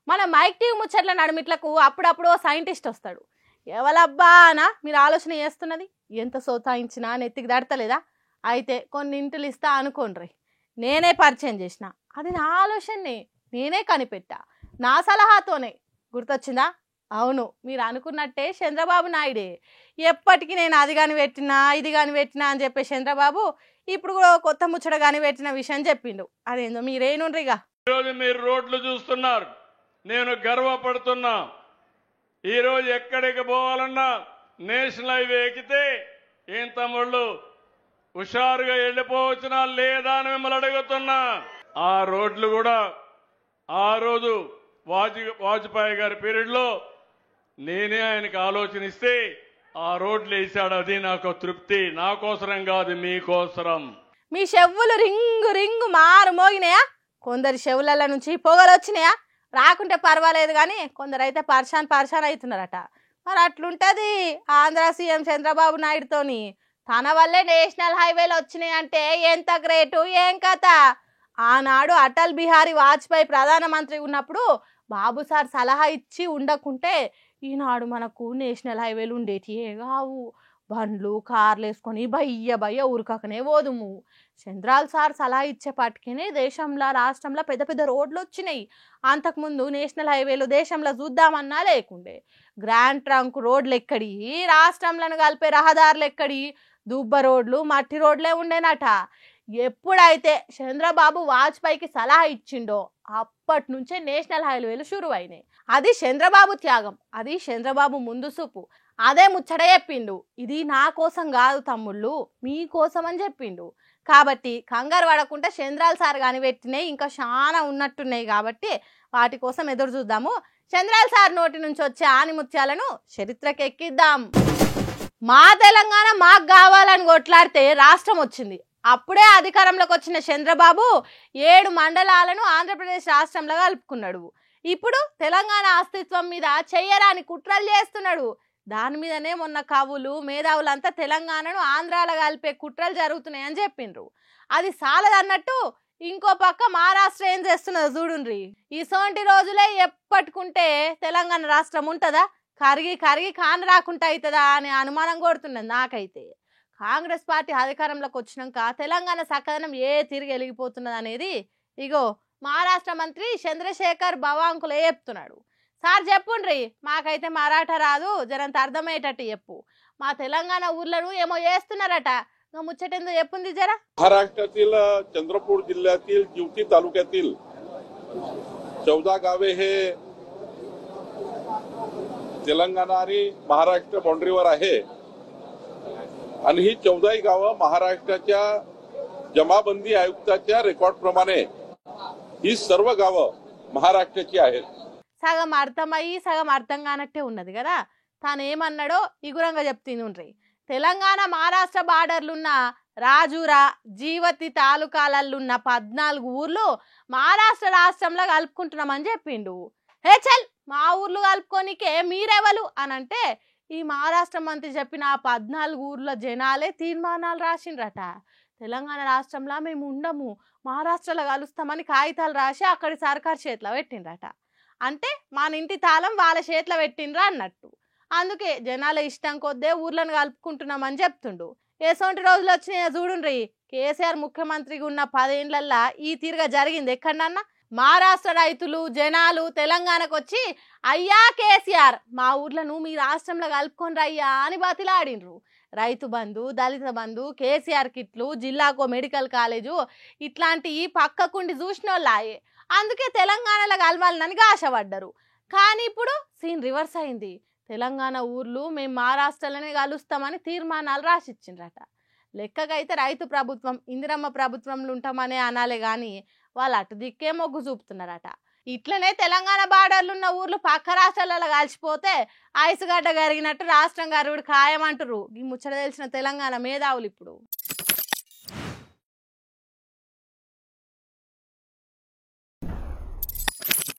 మన mic TV ముచ్చట్ల నడుమిట్లకు అప్పుడప్పుడు scientist వస్తాడు. ఎవలబ్బా అనా మీరు ఆలోచన చేస్తున్నది? ఎంత సోతాయించినా నెత్తికి దడతలేదా? అయితే కొన్ని ఇంటిలు ఇస్తా అనుకోండి, నేనే పరిచయం చేసిన, అది నా ఆలోచనే, నేనే కనిపెట్టా, నా సలహాతోనే. గుర్తొచ్చిందా? అవును, మీరు అనుకున్నట్టే చంద్రబాబు నాయుడే. ఎప్పటికీ నేను అది కానీ పెట్టినా ఇది కానీ పెట్టినా అని చెప్పే చంద్రబాబు ఇప్పుడు కొత్త ముచ్చట కానీ పెట్టిన విషయం చెప్పిండు. అదేందో మీరేనుండ్రిగా. ఈరోజు మీరు రోడ్లు చూస్తున్నారు, నేను గర్వపడుతున్నా. ఈరోజు ఎక్కడికి పోవాలన్నా నేషనల్ హైవే ఎక్కితే ఏం తమ్ముళ్ళు హుషారుగా వెళ్ళిపోవచ్చునా లేదా అని మిమ్మల్ని అడుగుతున్నా. ఆ రోడ్లు కూడా ఆ రోజు వాజ్పేయి గారి పీరియడ్లో నేనే ఆయనకు ఆలోచనిస్తే ఆ రోడ్లు వేసాడు. అది నాకు తృప్తి. నా కోసరం కాదు, మీకోసరం. మీ చెవులు రింగు రింగు మారు మోగినాయా? కొందరి చెవుల నుంచి పొగలు వచ్చినాయా? రాకుంటే పర్వాలేదు కానీ కొందరైతే పర్షాన్ అవుతున్నారట. మరి అట్లుంటది ఆంధ్ర సీఎం చంద్రబాబు నాయుడుతోని. తన వల్లే నేషనల్ హైవేలు వచ్చినాయి అంటే ఎంత గ్రేటు, ఏం కథ. ఆనాడు అటల్ బిహారీ వాజ్పేయి ప్రధానమంత్రి ఉన్నప్పుడు బాబు సార్ సలహా ఇచ్చి ఉండకుంటే ఈనాడు మనకు నేషనల్ హైవేలు ఉండేటియే కావు. బండ్లు కార్లు వేసుకొని బయ్య ఉరకకనే పోదుము. చంద్రాల్ సార్ సలహా ఇచ్చేపాటికనే దేశంలో రాష్ట్రంలో పెద్ద పెద్ద రోడ్లు వచ్చినాయి. అంతకుముందు నేషనల్ హైవేలు దేశంలో చూద్దామన్నా లేకుండే. గ్రాండ్ ట్రంక్ రోడ్లు ఎక్కడి, రాష్ట్రంలను కలిపే రహదారులు ఎక్కడి, దుబ్బ రోడ్లు మట్టి రోడ్లే ఉండేనట. ఎప్పుడైతే చంద్రబాబు వాజ్పేయికి సలహా ఇచ్చిండో అప్పటి నుంచే నేషనల్ హైవేలు షురు అయినాయి. అది చంద్రబాబు త్యాగం, అది చంద్రబాబు ముందు చూపు. అదే ముచ్చట చెప్పిండు. ఇది నా కోసం కాదు తమ్ముళ్ళు, మీకోసం అని చెప్పిండు. కాబట్టి కంగారు పడకుండా చంద్రాల్ సార్ కానీ పెట్టినాయి ఇంకా చాలా ఉన్నట్టున్నాయి. కాబట్టి వాటి కోసం ఎదురు చూద్దాము. చంద్రాల్ సార్ నోటి నుంచి వచ్చే ఆనిముత్యాలను చరిత్రకి ఎక్కిద్దాం. మా తెలంగాణ మాకు కావాలని కొట్లాడితే రాష్ట్రం వచ్చింది. అప్పుడే అధికారంలోకి వచ్చిన చంద్రబాబు 7 మండలాలను ఆంధ్రప్రదేశ్ రాష్ట్రంలో కలుపుకున్నాడు. ఇప్పుడు తెలంగాణ అస్తిత్వం మీద చెయ్యరాని కుట్రలు చేస్తున్నాడు. దాని మీదనే మొన్న కవులు మేధావులంతా తెలంగాణను ఆంధ్రాలో కలిపే కుట్రలు జరుగుతున్నాయని చెప్పిండ్రు. అది సాలదన్నట్టు ఇంకో పక్క మహారాష్ట్ర ఏం చేస్తున్నదో చూడుండ్రి. ఇసోంటి రోజులే ఎప్పటికుంటే తెలంగాణ రాష్ట్రం ఉంటుందా? కరిగి కాని రాకుండా అవుతుందా అనే అనుమానం కొడుతున్నది నాకైతే. కాంగ్రెస్ పార్టీ అధికారంలోకి వచ్చినాక తెలంగాణ సకదనం తిరిగి వెలిగిపోతున్నది అనేది ఇగో మహారాష్ట్ర మంత్రి చంద్రశేఖర్ బవాంకులే చెప్తున్నాడు. సార్ చెప్పుండ్రి, మాకైతే మరాఠా రాదు, జరంత అర్థమయ్యేటట్టు చెప్పు. మా తెలంగాణ ఊర్లను ఏమో చేస్తున్నారట, ముచ్చటేందో చెప్పుంది జరా. महाराष्ट्रातील चंद्रपूर जिल्ह्यातील जिवती तालुक्यातील 14 गावे हे तेलंगणा आणि महाराष्ट्र बाउंड्रीवर आहे. आणि ही 14 गावं महाराष्ट्राच्या जमाबंदी आयुक्ताच्या रेकॉर्ड प्रमाणे ही सर्व गावं महाराष्ट्राची आहेत. సగం అర్థమయ్యి సగం అర్థం కానట్టే ఉన్నది కదా. తాను ఏమన్నాడో ఇగురంగా చెప్తుండ్రి. తెలంగాణ మహారాష్ట్ర బార్డర్లున్న రాజూరా జీవతి తాలూకాలల్లున్న 14 ఊర్లు మహారాష్ట్ర రాష్ట్రంలో కలుపుకుంటున్నామని చెప్పిండు. హే చల్, మా ఊర్లు కలుపుకోనికే మీరెవలు అని అంటే ఈ మహారాష్ట్ర మంత్రి చెప్పిన 14 ఊర్ల జనాలే తీర్మానాలు రాసిండ్రట. తెలంగాణ రాష్ట్రంలో మేము ఉండము, మహారాష్ట్రలో కలుస్తామని కాగితాలు రాసి అక్కడి సర్కారు చేతిలో పెట్టిండ్రట. అంటే మన ఇంటి తాళం వాళ్ళ చేతిలో పెట్టిండ్రా అన్నట్టు. అందుకే జనాల ఇష్టం కొద్దే ఊర్లను కలుపుకుంటున్నామని చెప్తుండు. ఏసోంటి రోజులు వచ్చినాయో చూడుండ్రి. కేసీఆర్ ముఖ్యమంత్రిగా ఉన్న 10 ఏళ్లల్లా ఈ తీరుగా జరిగింది ఎక్కడన్నా? మహారాష్ట్ర రైతులు జనాలు తెలంగాణకు వచ్చి అయ్యా కేసీఆర్ మా ఊర్లను మీ రాష్ట్రంలో కలుపుకొని రయ్యా అని బతిలాడిండ్రు. రైతు బంధు, దళిత బంధు, కేసీఆర్ కిట్లు, జిల్లాకో మెడికల్ కాలేజు ఇట్లాంటివి పక్కకుండి చూసిన వాళ్ళాయే. అందుకే తెలంగాణలో కలవాలని ఆశపడ్డారు. కానీ ఇప్పుడు సీన్ రివర్స్ అయింది. తెలంగాణ ఊర్లు మేము మహారాష్ట్రలోనే కలుస్తామని తీర్మానాలు రాసిచ్చిండ్రట. లెక్కకైతే రైతు ప్రభుత్వం ఇందిరమ్మ ప్రభుత్వంలో ఉంటామనే అనాలే కానీ వాళ్ళు అటు దిక్కే మొగ్గు చూపుతున్నారట. ఇట్లనే తెలంగాణ బార్డర్లున్న ఊర్లు పక్క రాష్ట్రాలలో కలిసిపోతే ఐసుగడ్డ కరిగినట్టు రాష్ట్రం గారుడు ఖాయమంటారు ఈ ముచ్చట తెలిసిన తెలంగాణ మేధావులు ఇప్పుడు.